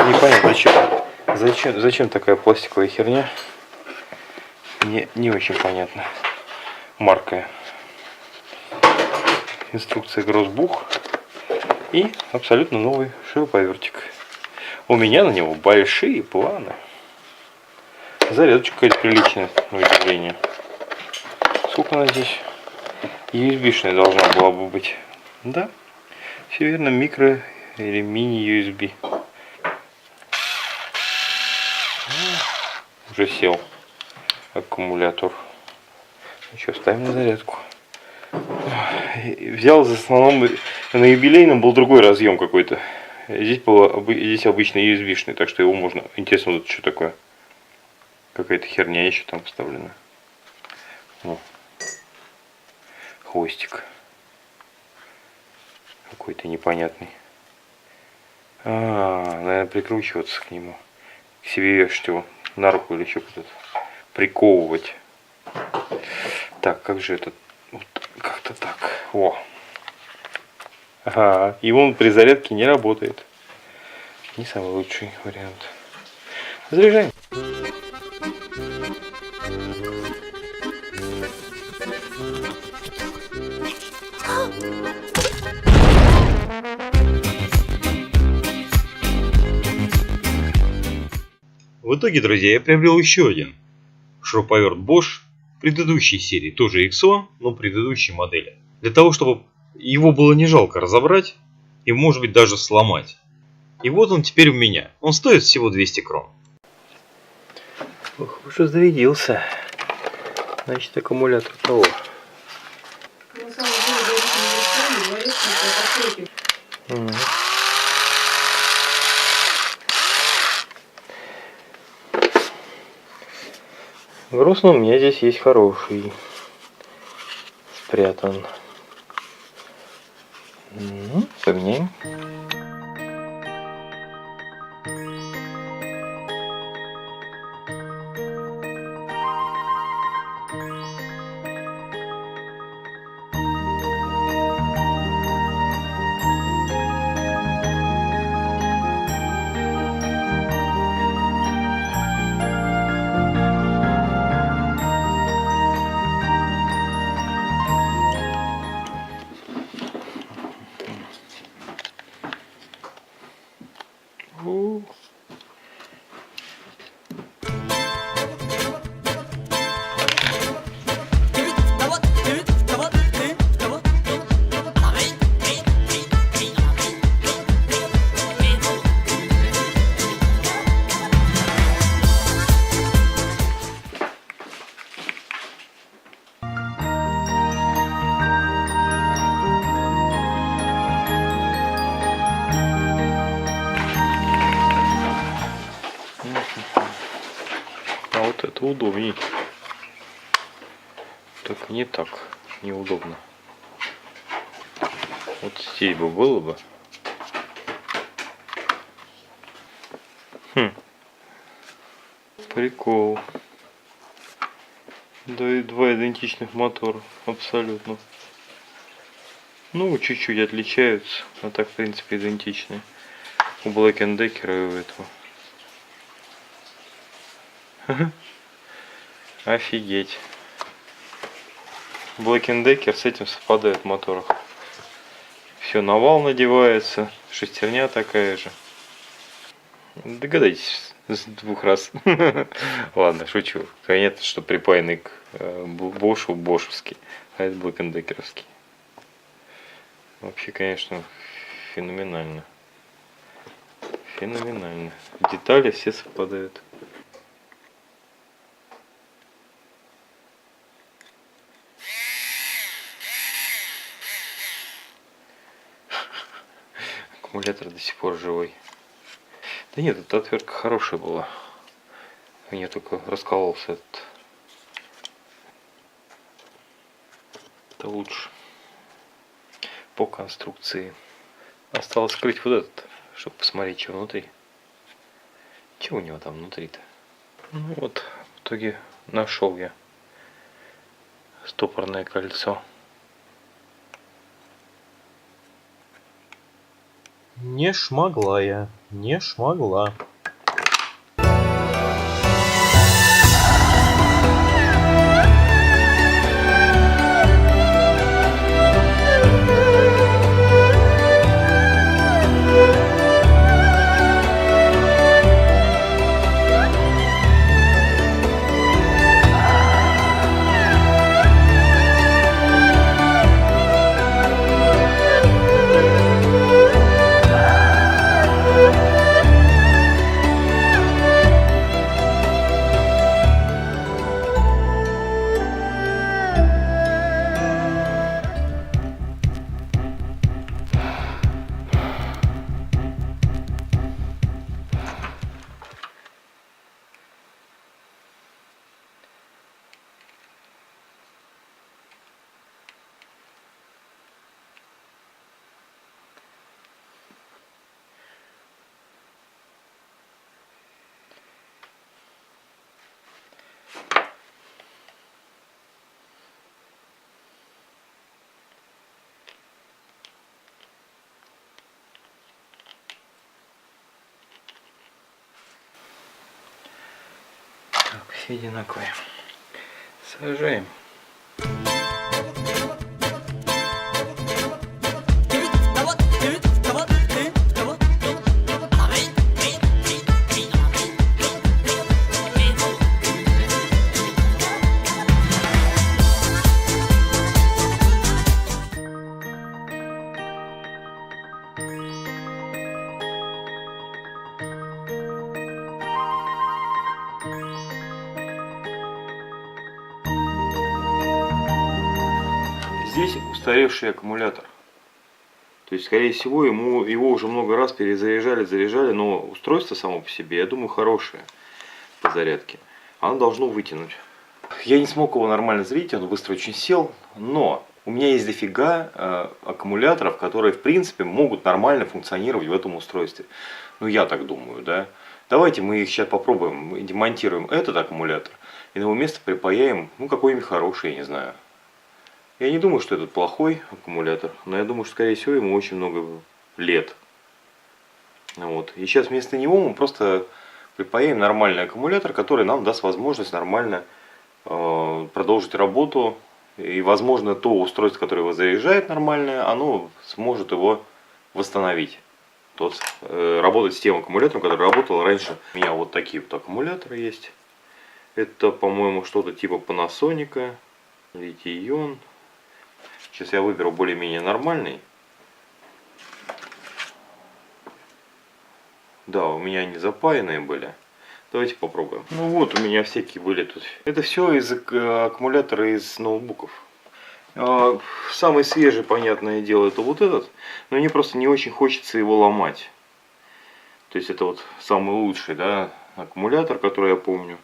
Непонятно, зачем такая пластиковая херня. Мне не очень понятно. Марка. Инструкция Гроссбух. И абсолютно новый шуруповертик. У меня на него большие планы. Зарядочка какая-то приличная, на удивление. Сколько она здесь? USB-шная должна была бы быть. Да, все верно, микро или мини-USB. Уже сел аккумулятор. Еще ставим на зарядку. Взял в основном, на юбилейном был другой разъем какой-то. Здесь обычный USB-шный, так что его можно. Интересно, вот что такое. Какая-то херня еще там вставлена. О. Хвостик. Какой-то непонятный. Наверное, прикручиваться к нему. К себе вешать его на руку или еще куда-то. Приковывать. Так, как же это? Вот как-то так. О. Ага. И он при зарядке не работает. Не самый лучший вариант. Заряжаем. В итоге, друзья, я приобрел еще один шуруповерт Bosch предыдущей серии, тоже XO, но предыдущей модели. Для того, чтобы его было не жалко разобрать и, может быть, даже сломать. И вот он теперь у меня. Он стоит всего 200 крон. Ох, уже зарядился. Значит, аккумулятор того. Грустно, у меня здесь есть хороший. Спрятан. Поменяем. Вот это удобней. Только не так неудобно. Вот здесь бы было бы. Прикол. Да и два идентичных мотора. Абсолютно. Ну, чуть-чуть отличаются. А так, в принципе, идентичные. У Black & Decker и у этого. Офигеть. Black & Decker с этим совпадает в моторах. Все на вал надевается. Шестерня такая же. Догадайтесь с двух раз. Ладно, шучу. Понятно, что припаянный к Бошу бошевский, а это Black & Decker'овский. Вообще, конечно, феноменально. Феноменально. Детали все совпадают. Аккумулятор до сих пор живой. Да нет, эта отвертка хорошая была. У нее только раскололся этот. Это лучше. По конструкции. Осталось скрыть вот этот, чтобы посмотреть, что внутри. Чего у него там внутри-то? Ну вот, в итоге Нашел я стопорное кольцо. Не шмогла я, не шмогла. Так, все одинаковые. Сажаем. Здесь устаревший аккумулятор. То есть, скорее всего, его уже много раз заряжали, но устройство само по себе, я думаю, хорошее по зарядке. Оно должно вытянуть. Я не смог его нормально зарядить, он быстро очень сел, но у меня есть дофига аккумуляторов, которые, в принципе, могут нормально функционировать в этом устройстве. Ну, я так думаю, да. Давайте мы их сейчас попробуем, демонтируем этот аккумулятор и на его место припаяем, ну, какой-нибудь хороший, я не знаю. Я не думаю, что этот плохой аккумулятор, но я думаю, что, скорее всего, ему очень много лет. Вот. И сейчас вместо него мы просто припаяем нормальный аккумулятор, который нам даст возможность нормально продолжить работу. И, возможно, то устройство, которое его заряжает нормально, оно сможет его восстановить. Работать с тем аккумулятором, который работал раньше. У меня вот такие вот аккумуляторы есть. Это, по-моему, что-то типа Panasonic, литий-ион. Сейчас я выберу более-менее нормальный. Да, у меня они запаянные были. Давайте попробуем. Ну вот, у меня всякие были тут. Это все из аккумулятора из ноутбуков. Самый свежий, понятное дело, это вот этот. Но мне просто не очень хочется его ломать. То есть это вот самый лучший, да, аккумулятор, который я помню.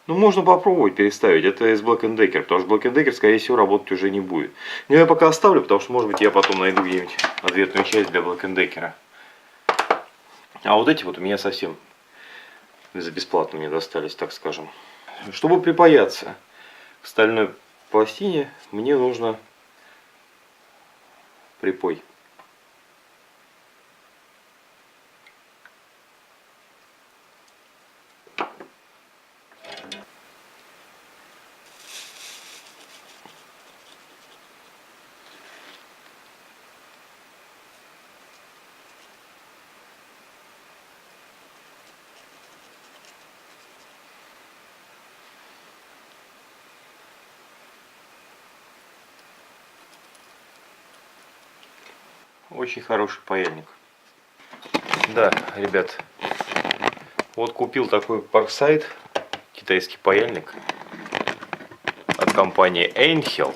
Ну, можно попробовать переставить. Это из Black & Decker, потому что Black & Decker, скорее всего, работать уже не будет. Но я пока оставлю, потому что, может быть, я потом найду где-нибудь ответную часть для Black & Decker. А вот эти вот у меня совсем за бесплатно мне достались, так скажем. Чтобы припаяться к стальной пластине, мне нужно припой. Очень хороший паяльник. Да, ребят, вот купил такой Parkside, китайский паяльник от компании Einhell.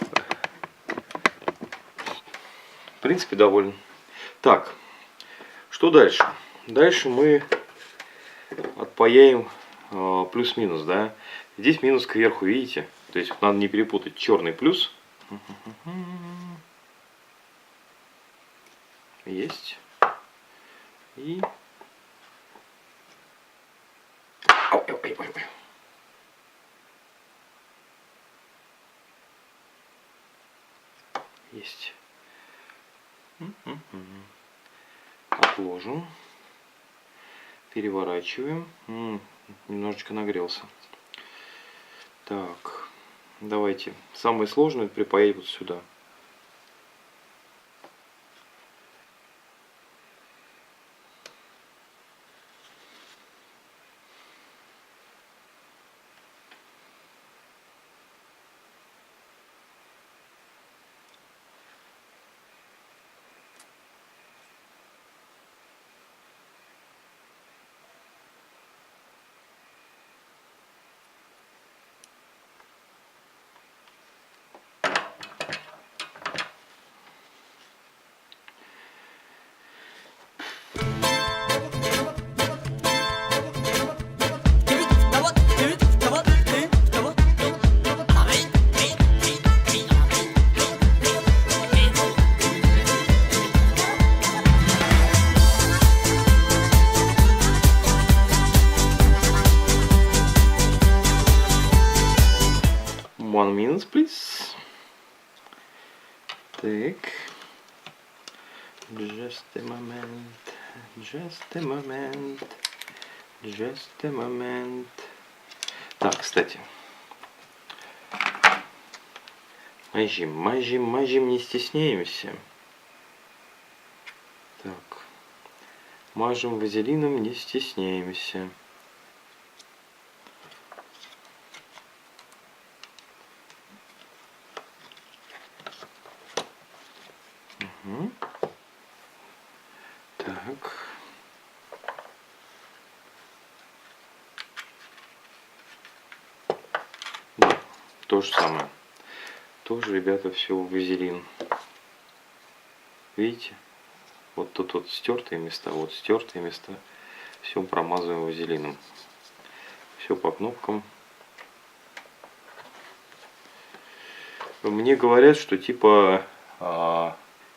В принципе, доволен. Так, что дальше? Дальше мы отпаяем плюс-минус, да. Здесь минус кверху, видите? То есть надо не перепутать черный плюс. Есть. И... Есть. Отложим. Переворачиваем. Немножечко нагрелся. Так, давайте. Самое сложное припаять вот сюда. One minute, please. Так. Just a moment. Just a moment. Just a moment. Так, кстати. Мажем, не стесняемся. Так. Мажем вазелином, не стесняемся. Так. Да, то же самое. Тоже, ребята, все вазелин. Видите? Вот тут вот стертые места, вот стертые места. Все промазываем вазелином. Все по кнопкам. Мне говорят, что типа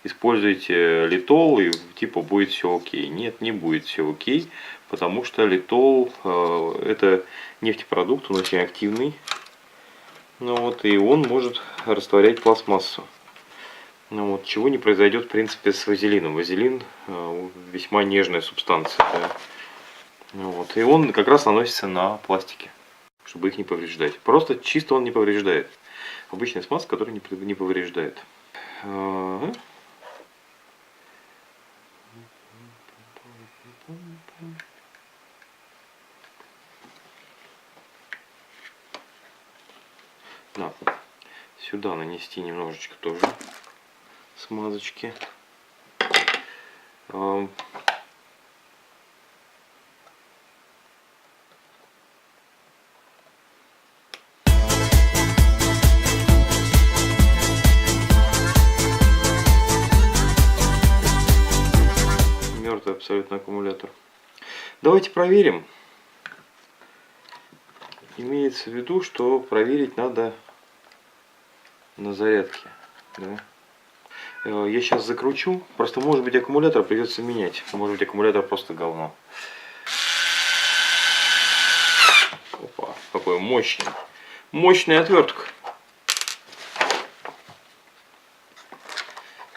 используйте литол и типа будет все окей. Нет, не будет все окей, потому что литол это нефтепродукт, он очень активный. Ну вот, и он может растворять пластмассу. Ну вот, чего не произойдет в принципе с вазелином. Вазелин весьма нежная субстанция. Да? Ну вот, и он как раз наносится на пластики, чтобы их не повреждать. Просто чисто он не повреждает. Обычная смазка, которая не повреждает. Да. Сюда нанести немножечко тоже смазочки. Мертвый абсолютно аккумулятор. Давайте проверим. Имеется в виду, что проверить надо на зарядке. Да? Я сейчас закручу. Просто может быть аккумулятор придется менять. Может быть аккумулятор просто говно. Опа, какой мощный. Мощная отвертка.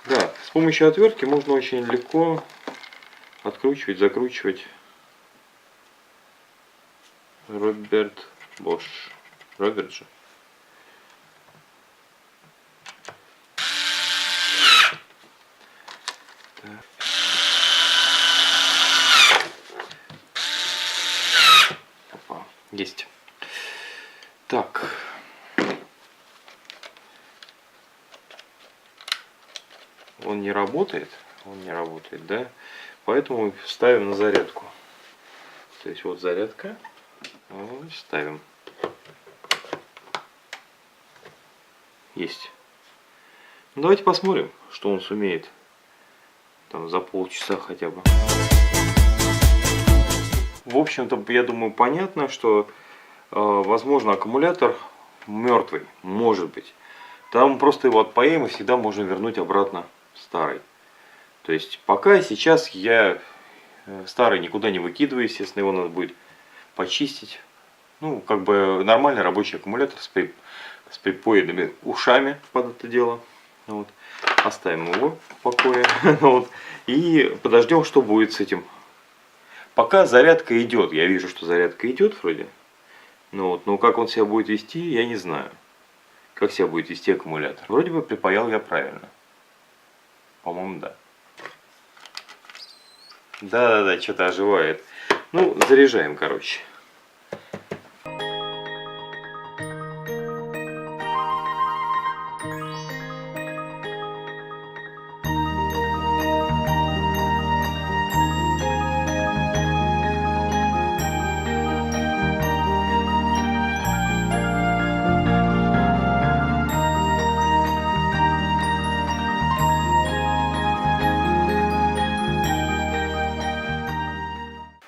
Да, с помощью отвертки можно очень легко откручивать, закручивать. Роберт Бош. Роберт же. Опа, есть. Так. Он не работает, да? Поэтому ставим на зарядку. То есть вот зарядка. Вот, ставим. Есть. Ну, давайте посмотрим, что он сумеет. Там за полчаса хотя бы. В общем-то, я думаю, понятно, что возможно аккумулятор мертвый, может быть. Там просто его отпаем и всегда можно вернуть обратно старый. То есть пока сейчас я старый никуда не выкидываю, естественно, его надо будет почистить. Ну, как бы нормальный рабочий аккумулятор с припоенными ушами под это дело. Вот. Оставим его в покое. Вот. И подождем, что будет с этим. Пока зарядка идет. Я вижу, что зарядка идет вроде. Но как он себя будет вести, я не знаю. Как себя будет вести аккумулятор. Вроде бы припаял я правильно. По-моему, да. Да-да-да, что-то оживает. Ну, заряжаем, короче.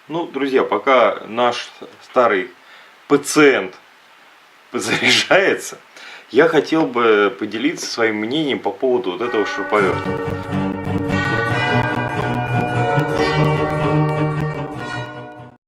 Ну, друзья, пока наш старый пациент заряжается, я хотел бы поделиться своим мнением по поводу вот этого шуруповерта.